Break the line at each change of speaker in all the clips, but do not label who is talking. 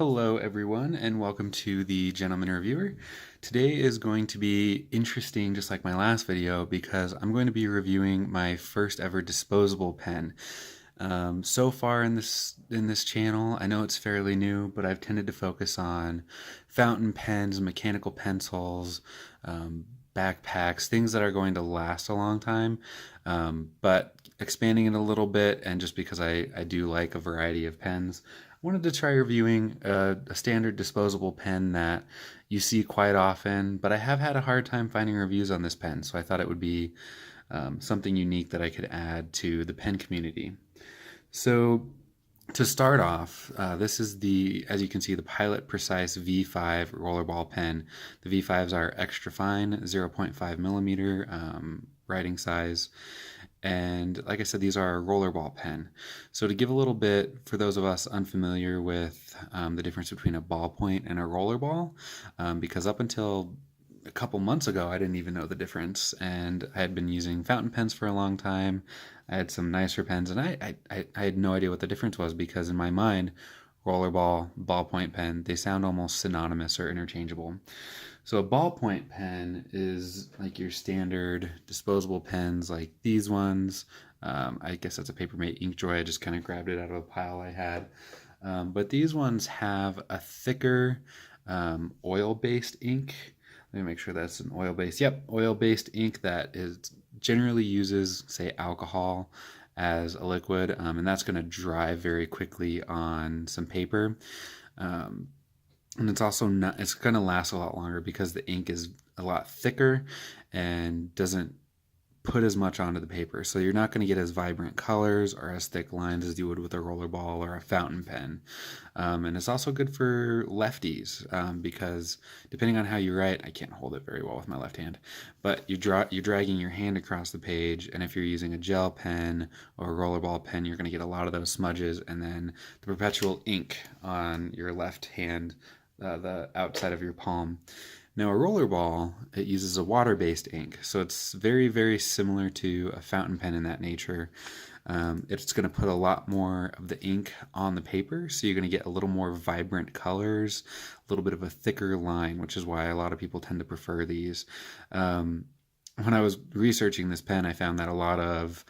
Hello everyone and welcome to the Gentleman Reviewer. Today is going to be interesting just like my last video because I'm going to be reviewing my first ever disposable pen. So far in this channel, I know it's fairly new, but I've tended to focus on fountain pens, mechanical pencils, backpacks, things that are going to last a long time. But expanding it a little bit, and just because I do like a variety of pens, I wanted to try reviewing a standard disposable pen that you see quite often, but I have had a hard time finding reviews on this pen, so I thought it would be something unique that I could add to the pen community. So to start off, this is as you can see, the Pilot Precise V5 rollerball pen. The V5s are extra fine, 0.5 millimeter writing size. And like I said, these are a rollerball pen. So to give a little bit, for those of us unfamiliar with the difference between a ballpoint and a rollerball, because up until a couple months ago, I didn't even know the difference, and I had been using fountain pens for a long time. I had some nicer pens, and I had no idea what the difference was because in my mind, rollerball, ballpoint pen, they sound almost synonymous or interchangeable. So a ballpoint pen is like your standard disposable pens, like these ones. I guess that's a Papermate Inkjoy. I just kind of grabbed it out of a pile I had. But these ones have a thicker oil-based ink. Let me make sure that's an oil-based. Yep, oil-based ink that is generally uses, say, alcohol as a liquid, and that's going to dry very quickly on some paper. And it's also not, it's going to last a lot longer because the ink is a lot thicker and doesn't put as much onto the paper. So you're not going to get as vibrant colors or as thick lines as you would with a rollerball or a fountain pen. And it's also good for lefties because depending on how you write, I can't hold it very well with my left hand, but you're dragging your hand across the page, and if you're using a gel pen or a rollerball pen, you're going to get a lot of those smudges and then the perpetual ink on your left hand, the outside of your palm. Now, a rollerball, it uses a water-based ink, so it's very, very similar to a fountain pen in that nature. It's going to put a lot more of the ink on the paper, so you're going to get a little more vibrant colors, a little bit of a thicker line, which is why a lot of people tend to prefer these. When I was researching this pen, I found that a lot of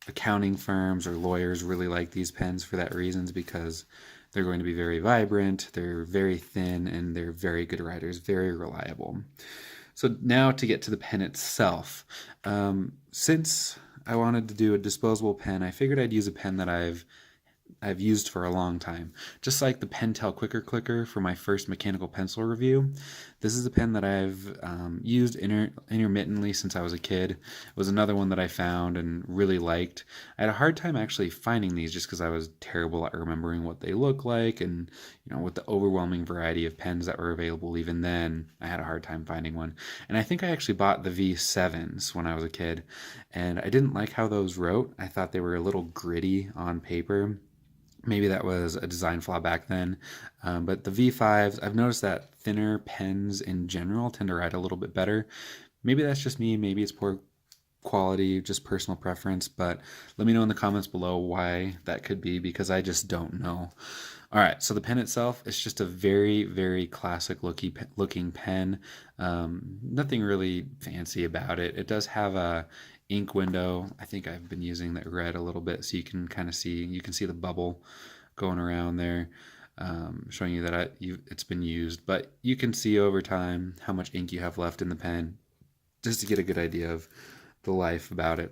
accounting firms or lawyers really like these pens for that reasons, because they're going to be very vibrant, they're very thin, and they're very good writers, very reliable. So now to get to the pen itself. Since I wanted to do a disposable pen, I figured I'd use a pen that I've used for a long time. Just like the Pentel Quicker Clicker for my first mechanical pencil review, this is a pen that I've used intermittently since I was a kid. It was another one that I found and really liked. I had a hard time actually finding these just because I was terrible at remembering what they look like, and with the overwhelming variety of pens that were available even then, I had a hard time finding one. And I think I actually bought the V7s when I was a kid, and I didn't like how those wrote. I thought they were a little gritty on paper. Maybe that was a design flaw back then, but the V5s, I've noticed that thinner pens in general tend to write a little bit better. Maybe that's just me, maybe it's poor quality, just personal preference, but let me know in the comments below why that could be, because I just don't know. All right, so the pen itself is just a very, very classic looking pen. Nothing really fancy about it. It does have a ink window. I think I've been using the red a little bit, so you can kind of see, the bubble going around there, showing you that it's been used. But you can see over time how much ink you have left in the pen, just to get a good idea of the life about it.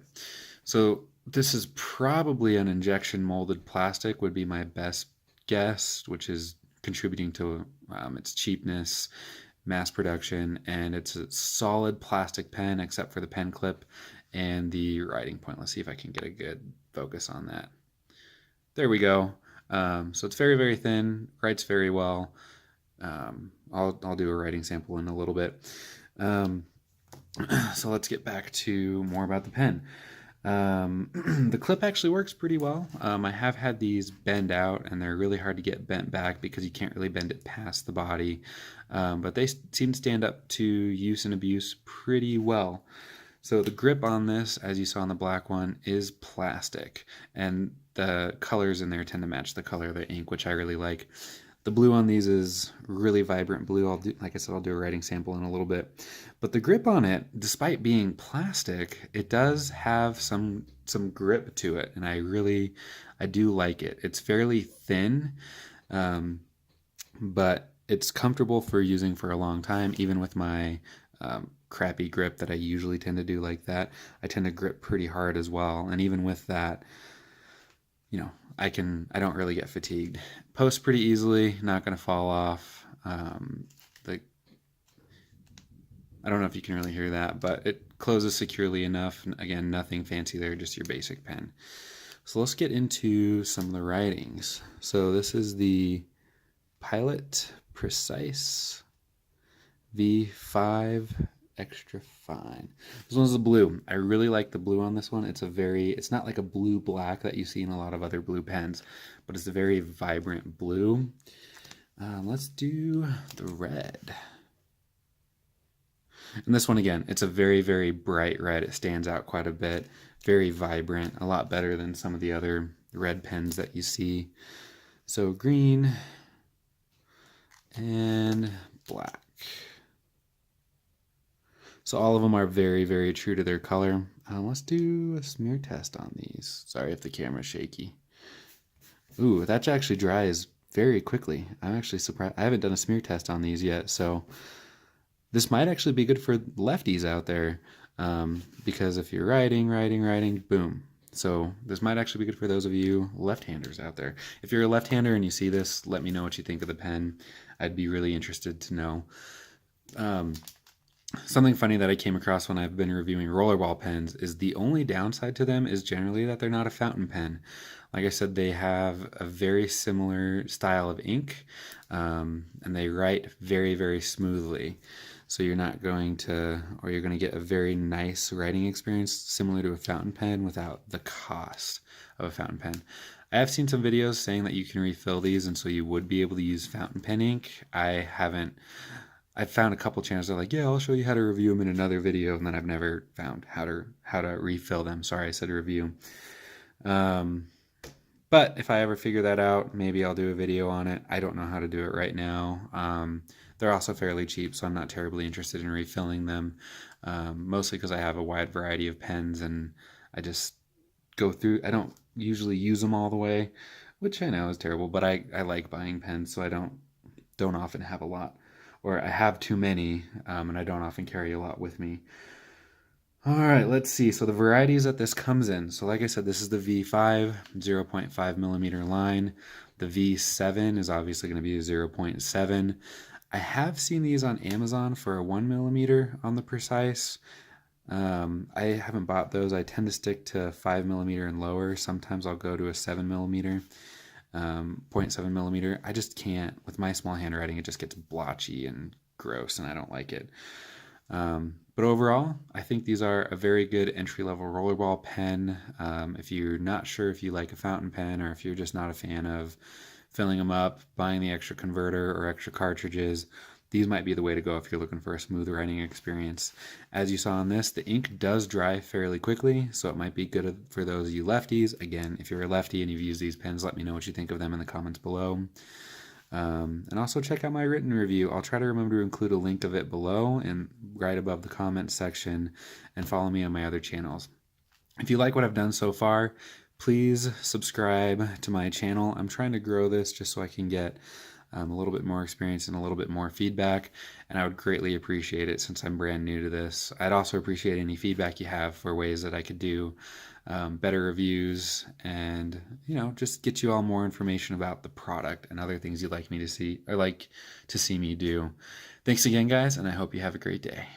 So this is probably an injection molded plastic, would be my best guess, which is contributing to its cheapness, mass production, and it's a solid plastic pen except for the pen clip and the writing point. Let's see if I can get a good focus on that. There we go. So it's very, very thin, writes very well. I'll do a writing sample in a little bit. So let's get back to more about the pen. The clip actually works pretty well. I have had these bend out, and they're really hard to get bent back because you can't really bend it past the body, but they seem to stand up to use and abuse pretty well. So the grip on this, as you saw on the black one, is plastic, and the colors in there tend to match the color of the ink, which I really like. The blue on these is really vibrant blue. Like I said, I'll do a writing sample in a little bit. But the grip on it, despite being plastic, it does have some grip to it, and I do like it. It's fairly thin, um, but it's comfortable for using for a long time, even with my crappy grip that I usually tend to do like that. I tend to grip pretty hard as well, and even with that, I don't really get fatigued. Post pretty easily, not going to fall off. The I don't know if you can really hear that, but it closes securely enough. Again, nothing fancy there, just your basic pen. So let's get into some of the writings. So this is the Pilot Precise V5 Extra Fine. This one's the blue. I really like the blue on this one. It's not like a blue black that you see in a lot of other blue pens, but it's a very vibrant blue. Let's do the red. And this one again, it's a very, very bright red. It stands out quite a bit. Very vibrant, a lot better than some of the other red pens that you see. So green and black. So all of them are very, very true to their color. Let's do a smear test on these. Sorry if the camera's shaky. Ooh, that actually dries very quickly. I'm actually surprised. I haven't done a smear test on these yet, so this might actually be good for lefties out there, because if you're writing, boom. So this might actually be good for those of you left-handers out there. If you're a left-hander and you see this, let me know what you think of the pen. I'd be really interested to know. Something funny that I came across when I've been reviewing Rollerball pens is the only downside to them is generally that they're not a fountain pen. Like I said, they have a very similar style of ink, and they write very, very smoothly. So you're going to get a very nice writing experience similar to a fountain pen without the cost of a fountain pen. I have seen some videos saying that you can refill these, and so you would be able to use fountain pen ink. I've found a couple channels that are like, yeah, I'll show you how to review them in another video, and then I've never found how to refill them. Sorry, I said review. But if I ever figure that out, maybe I'll do a video on it. I don't know how to do it right now. They're also fairly cheap, so I'm not terribly interested in refilling them, mostly because I have a wide variety of pens, and I just go through. I don't usually use them all the way, which I know is terrible, but I like buying pens, so I don't often have a lot, or I have too many, and I don't often carry a lot with me. All right, let's see. So the varieties that this comes in. So like I said, this is the V5, 0.5 millimeter line. The V7 is obviously going to be a 0.7. I have seen these on Amazon for a 1 millimeter on the Precise. I haven't bought those. I tend to stick to 5 millimeter and lower. Sometimes I'll go to a 7 millimeter, 0.7 millimeter. I just can't. With my small handwriting, it just gets blotchy and gross, and I don't like it. But overall, I think these are a very good entry-level rollerball pen. If you're not sure if you like a fountain pen, or if you're just not a fan of filling them up, buying the extra converter or extra cartridges, these might be the way to go if you're looking for a smooth writing experience. As you saw on this, the ink does dry fairly quickly, so it might be good for those of you lefties. Again, if you're a lefty and you've used these pens, let me know what you think of them in the comments below. And also check out my written review. I'll try to remember to include a link of it below and right above the comments section, and follow me on my other channels. If you like what I've done so far, please subscribe to my channel. I'm trying to grow this just so I can get a little bit more experience and a little bit more feedback, and I would greatly appreciate it since I'm brand new to this. I'd also appreciate any feedback you have for ways that I could do better reviews, and just get you all more information about the product and other things you'd like me to see, or like to see me do. Thanks again, guys, and I hope you have a great day.